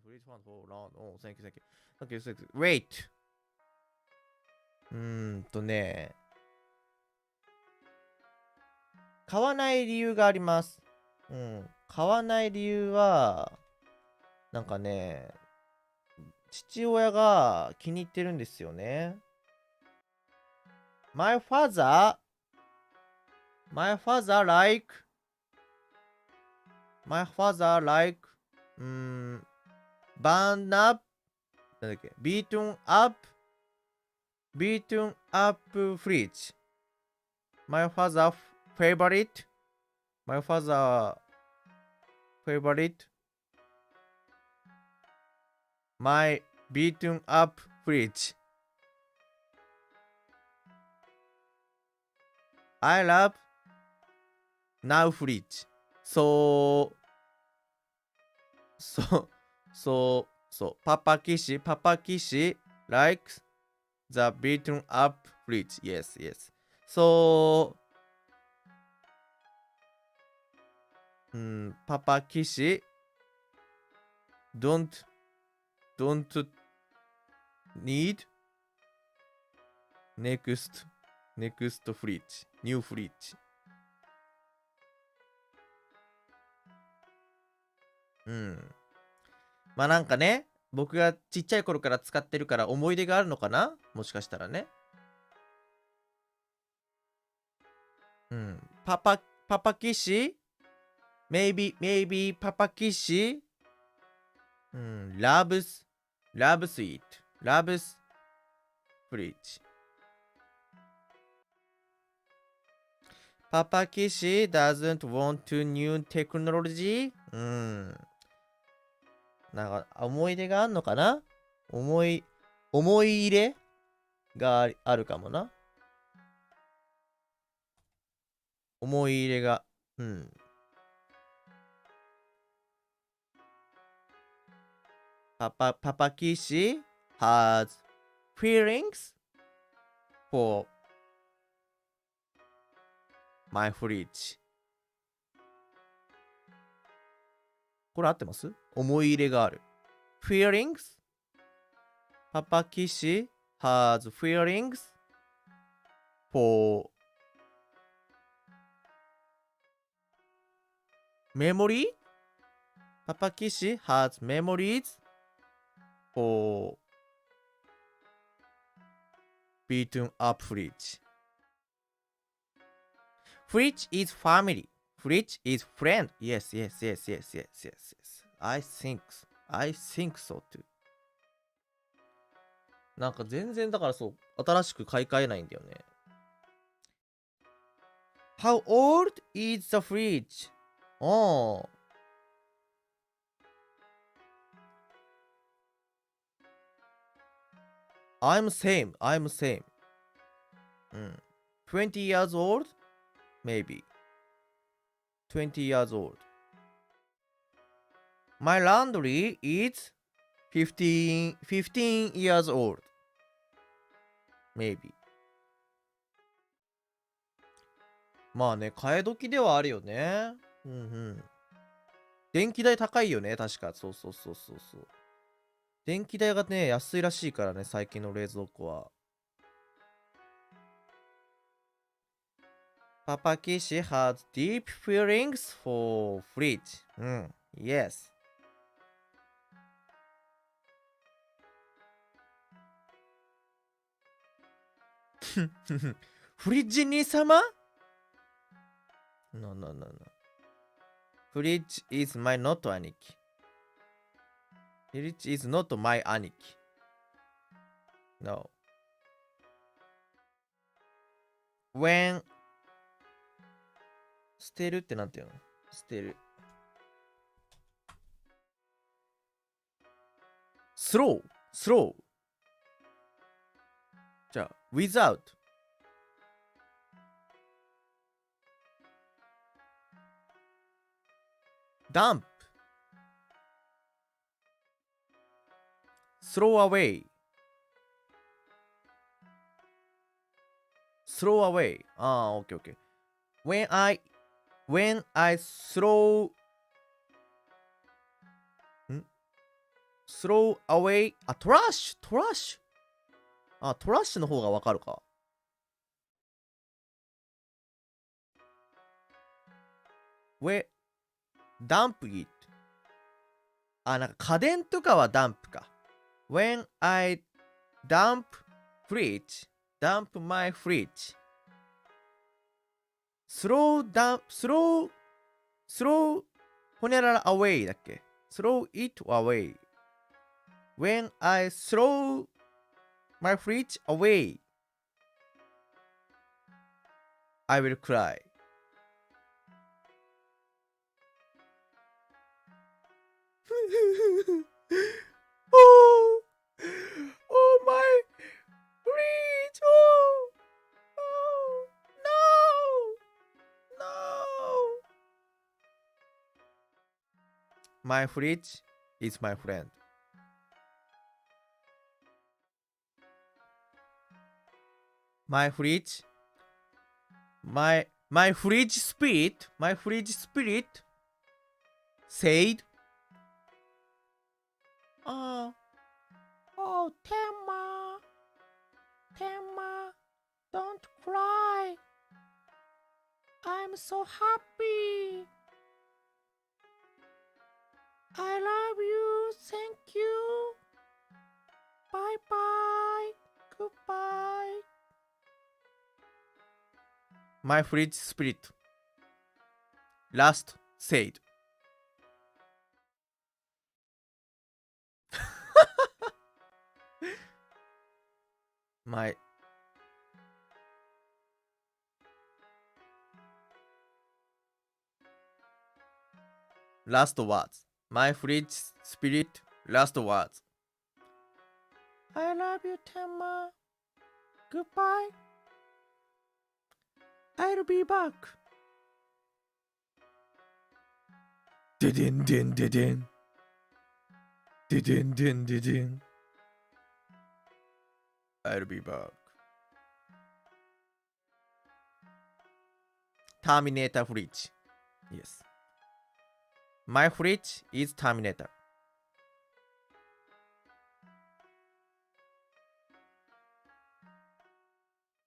Fridge fund for round. Oh, thank you, thank you. Thank you, thank you. Wait. ね。買わない理由があります。買わない理由は、なんかね、父親が気に入ってるんですよね。My father like burn up なんだっけ beaten up fridge. My father favorite my beaten up fridge. I love now fridge. So Papa Kishi likes the beaten up fridge. Yes. So Papa Kishi don't need next fridge, new fridge. まあなんかね、僕がちっちゃい頃から使ってるから思い出があるのかな、もしかしたらね。パパキシ maybe Papa Kishi loves fridge. Papa Kishi doesn't want to new technology. なんか思い出があんのかな、思い入れがあるかもな。思い入れが。Papa Kishi has feelings for my fridge. これ合ってます？思い入れがある。feelings? Papa Kishi has feelings for memory? Papa Kishi has memories for beaten up fridge. Fridge is family. Fridge is friend. Yes. I think so too. なんか全然だからそう、新しく買い替えないんだよね。How old is the fridge? Oh. I'm same. 20 years old? Maybe. 20 years old. My laundry is 15 years old. Maybe. まあね、替え時ではあるよね。電気代高いよね、確か。そう。電気代がね、安いらしいからね、最近の冷蔵庫は。Papa Kishi has deep feelings for fridge. Yes. フリッジ兄様？ No. Fridge is my not 兄貴。Fridge is not my 兄貴。No. When 捨てるってなんていうの？捨てる。slow じゃあ without dump throw away ああ OK when I throw throw away トラッシュトラッシュトラッシュの方がわかるか。ダンプ it なんか家電とかはダンプか。When I dump my fridge throwほにゃらら away だっけ。 throw it away when I throw my fridge away I will cry. oh my fridge. No. My fridge is my friend. My fridge spirit said, oh Temma, don't cry. I'm so happy. I love you. Thank you. Bye bye. Goodbye. My fridge spirit last said. My last words. My fridge spirit last words. I love you, Temma. Goodbye. I'll be back. Didin. I'll be back. Terminator fridge. Yes. My fridge is Terminator.